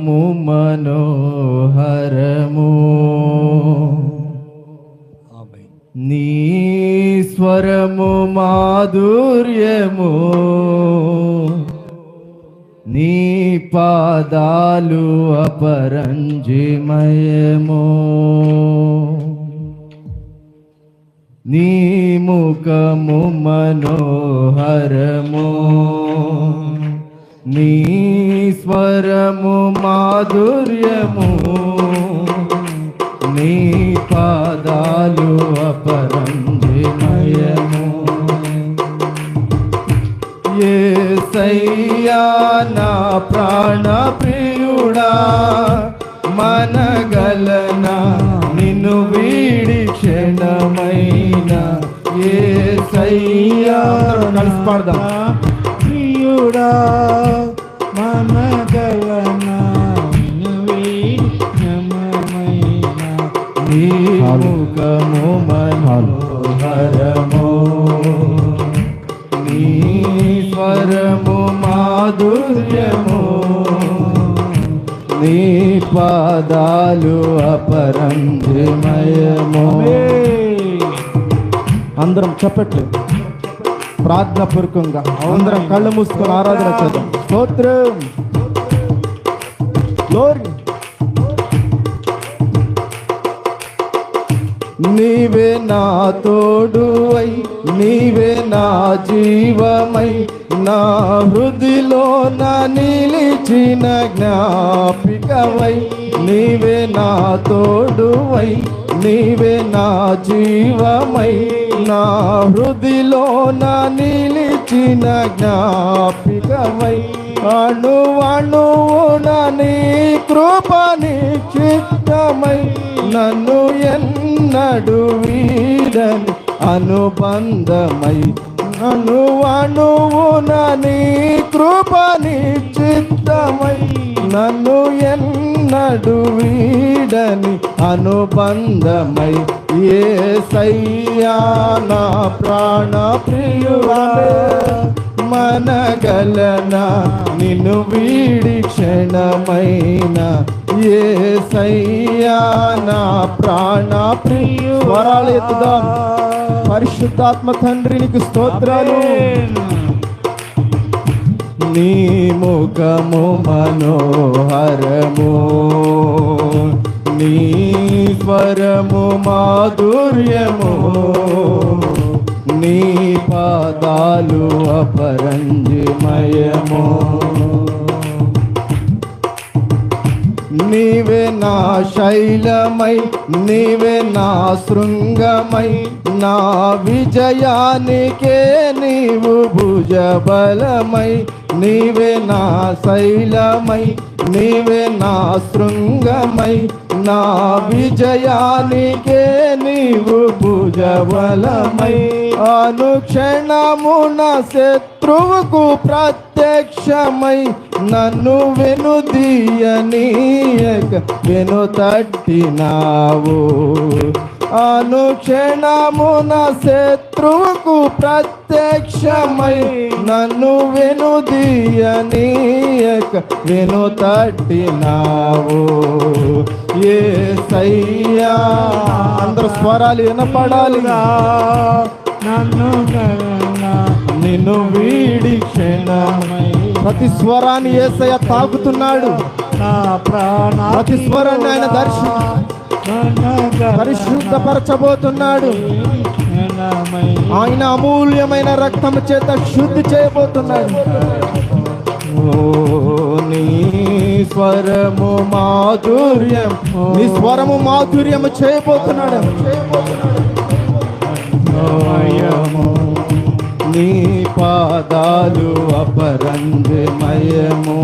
ముఖము మనోహరము, నీ స్వరము మాధుర్యము, నీ పాదాలు అపరంజిమయము, నీ ముఖము మనోహరము, నీ స్వరము మాధుర్యము, నీ పాదాలు అపరంజిమయము. యేసయ్యా నా ప్రాణ ప్రియుడా, మనగలనా నిన్ను వీడి క్షణమైన. యేసయ్యా కలిసి పాడదాం. ప్రియుడా మనగలనా నిన్ను వీడి క్షణమైన. నీ ముఖము మనోహరము, నీ స్వరము మాధుర్యము, నీ పాదాలు అపరంజిమయము. అందరం చెప్పట్లు ప్రార్థన పూర్వకంగా అందరం కళ్ళు మూసుకొని ఆరాధన చేద్దాం. స్తోత్రం, గ్లోరీ. నీవే నా తోడువై, నీవే నా జీవమై, నా హృదిలో నా నిలిచిన జ్ఞాపికవై. నీవే నా తోడువై, నీవే నా జీవమై, నా హృదిలో నా నిలిచిన జ్ఞాపికవై. అణువణువున నీ కృప నిశ్చితమై, నన్ను ఎన్నడు వీడని అనుబంధమై. అణువణువున నీ కృప నిశ్చితమై, నన్ను ఎన్నడు వీడని అనుబంధమై. యేసయ్యా నా ప్రాణ ప్రియుడా, మనగలనా నిన్ను వీడి క్షణమైన. యేసయ్యా నా ప్రాణ ప్రియుడా. స్వరాలు ఎత్తుదాం. పరిశుద్ధాత్మ తండ్రి నీకు స్తోత్రాలు. నీ ముఖము మనోహరము, నీ స్వరము మాధుర్యము, నీ పాదాలు అపరంజిమయము. నీవే నా శైలమై, నీవే నా శృంగమై, నా విజయానికే నీవు భుజబలమై. నీవే నా శైలమై, నీవే నా శృంగమై, నా విజయానికే నీవు భుజబలమై. అనుక్షణమున శత్రువుకు ప్రత్యక్షమై, నన్ను వెనుదీయనీయక వెనుతట్టినావు. అనుక్షణమున శత్రువుకు ప్రత్యక్షమై, నన్ను వెనుదీయనీయక వెనుతట్టినావు. యేసయ్యా. అందరూ స్వరాలు వినపడాలిగా. నన్ను నిన్ను వీడి క్షణమై. ప్రతి స్వరాన్ని యేసయ్య తాకుతున్నాడు. నా ప్రాణ ప్రతి స్వరాన్ని ఆయన పరిశుద్ధపరచబోతున్నాడు. ఆయన అమూల్యమైన రక్తము చేత శుద్ధి చేయబోతున్నాడు. నీ స్వరము మాధుర్యం, నీ స్వరము మాధుర్యము చేయబోతున్నాడు. నీ పాదాలు అపరంజిమయము.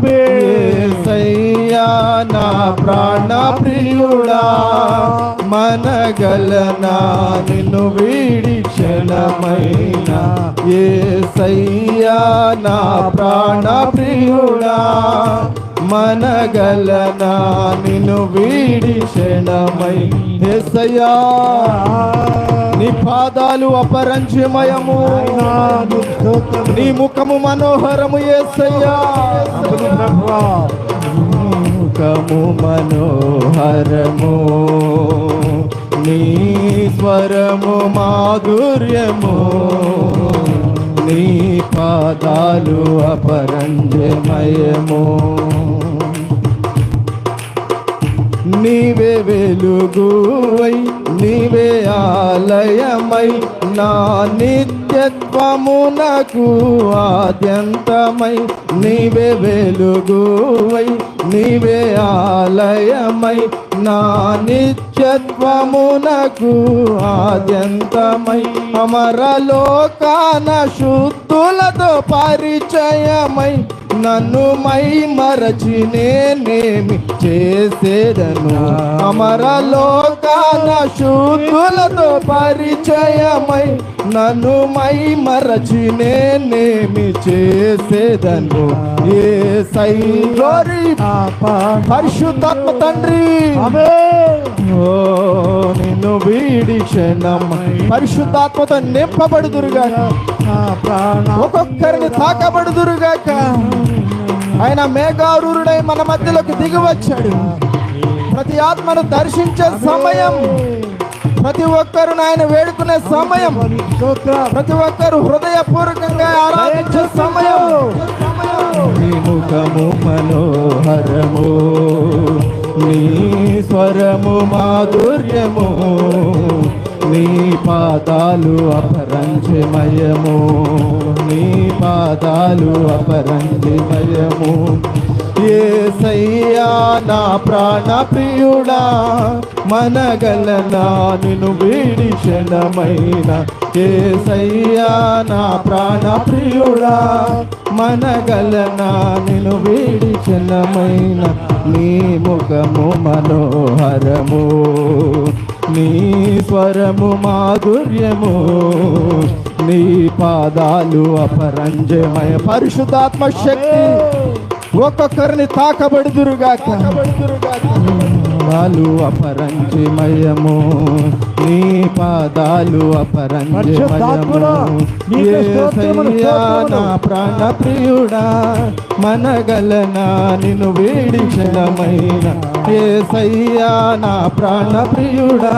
యేసయ్యా నా ప్రాణ ప్రియుడా, మనగలనా నిన్ను వీడి క్షణమైన. యేసయ్యా నా ప్రాణ ప్రియుడా, మనగలనా నిన్ను వీడి క్షణమై. యేసయ్యా నీ పాదాలు అపరంజిమయము, నీ ముఖము మనోహరము. యేసయ్యా ముఖము మనోహరము, నీ స్వరము మాధుర్యము, నీ పాదాలు అపరంజమయము. నీవే వెలుగువై, నీవే ఆలయమై, నా నిత్యత్వమునకు ఆద్యంతమై. నీవే వెలుగువై, నీవే ఆలయమై, నా నిత్యత్వమునకు ఆద్యంతమై. అమరలోకాన శుద్ధులతో పరిచయమై, నన్ను మై మరచి నేనేమి చేసేదను. అమరలోకాన శుద్ధులతో పరిచయమై, నన్ను మై మరచి నేనేమి చేసేదను. యేసయ్యోరి పరిశుద్ధాత్మ తండ్రి, ఓ నిన్ను వీడి క్షణం పరిశుద్ధాత్మతో నింపబడుదురుగాక, ఒక్కొక్కరిని తాకబడుదురుగాక. ఆయన మేఘారూరుడై మన మధ్యలోకి దిగి వచ్చాడు. ప్రతి ఆత్మను దర్శించే సమయం, ప్రతి ఒక్కరు ఆయన వేడుకునే సమయం, ప్రతి ఒక్కరు హృదయపూర్వకంగా ఆరాధించే సమయం. నీ ముఖము మనోహరము, నీ స్వరము మాధుర్యము, నీ పాదాలు అపరంజమయము, నీ పాదాలు అపరంజమయము. యేసయ్యా నా ప్రాణ ప్రియుడా, మనగలనా నిన్ను వీడి క్షణమైన. యేసయ్యా నా ప్రాణ ప్రియుడా, మనగలనా నిన్ను వీడి క్షణమైన. నీ ముఖము మనోహరము, నీ స్వరము మాధుర్యము, నీ పాదాలు అపరంజమయ. పరిశుద్ధాత్మ శక్తి ఒక్కొక్కరిని తాకబడుదురుగాక. పాదాలు అపరంజమయము, నీ పాదాలు అపరంజమయము. యేసయ్యా నా ప్రాణ ప్రియుడా, మనగలనా నిన్ను వీడి క్షణమైన. యేసయ్యా నా ప్రాణ ప్రియుడా,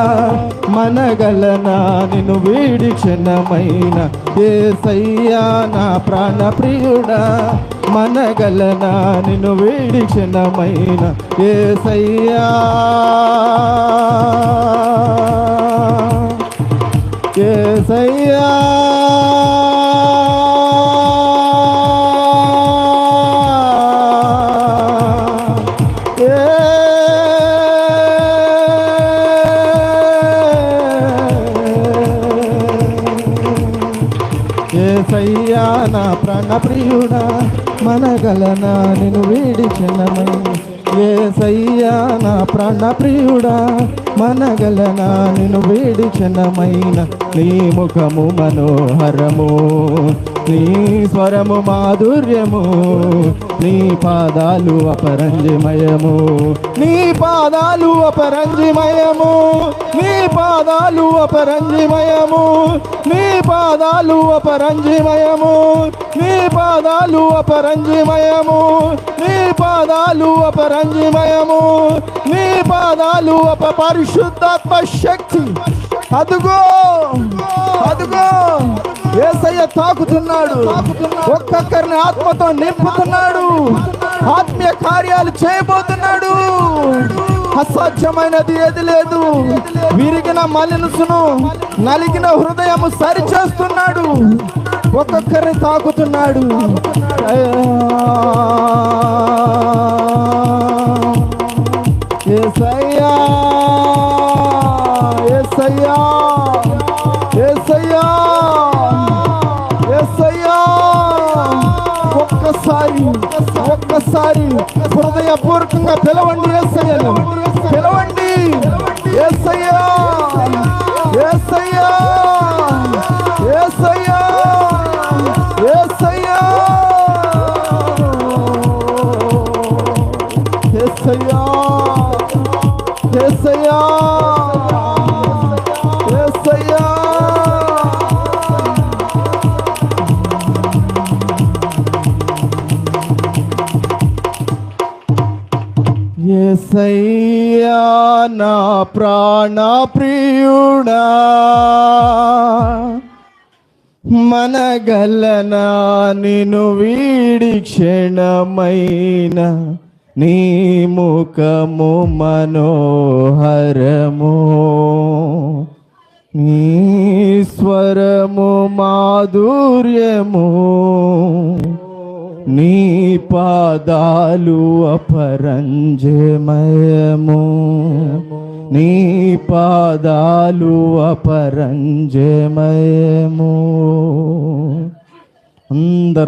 మనగలనా నిన్ను వీడి క్షణమైన. యేసయ్యా నా ప్రాణ ప్రియుడా, మనగలనా నిన్ను వీడి క్షణమైన. యేసయ్యా యేసయ్యా యేసయ్యా నా ప్రాణ ప్రియుడా, మనగలనా నిన్ను వీడి క్షణమైన. యేసయ్యా నా ప్రాణ ప్రియుడా, మనగలనా నిన్ను వీడి క్షణమైన. నీ ముఖము మనోహరము, నీ స్వరము మాధుర్యము, నీ పాదాలు అపరంజమయము, నీ పాదాలు అపరంజమయము, నీ పాదాలు అపరంజమయము, నీ పాదాలు అపరంజమయము, నీ పాదాలు అపరంజమయము, నీ పాదాలు అపరంజమయము, నీ పాదాలు పరిశుద్ధాత్మ శక్తి. అదుగో అదుగో యేసయ్య తాకుతున్నాడు, ఒక్కొక్కరిని ఆత్మతో నింపుతున్నాడు, ఆత్మీయ కార్యాలు చేయబోతున్నాడు. అసాధ్యమైనది ఏది లేదు. విరిగిన మనసును, నలిగిన హృదయము సరిచేస్తున్నాడు, ఒక్కొక్కరిని తాకుతున్నాడు. యేసయ్యా యేసయ్యా యేసయ్యా యేసయ్యా, ఒక్కసారి హృదయపూర్వకంగా పిలవండి. యేసయ్యను పిలవండి. యేసయ్యా యేసయ్యా యేసయ్యా యేసయ్యా యేసయ్యా యేసయ్యా యేసయ్యా. యేసయ్యా నా ప్రాణ ప్రియుడా, మనగలనా నిన్ను వీడి క్షణమైన, నీ ముఖము మనోహరము, నీ స్వరము మాధుర్యము, నీ పాదాలు అపరంజమయము, నీ పాదాలు అపరంజమయము. అందరూ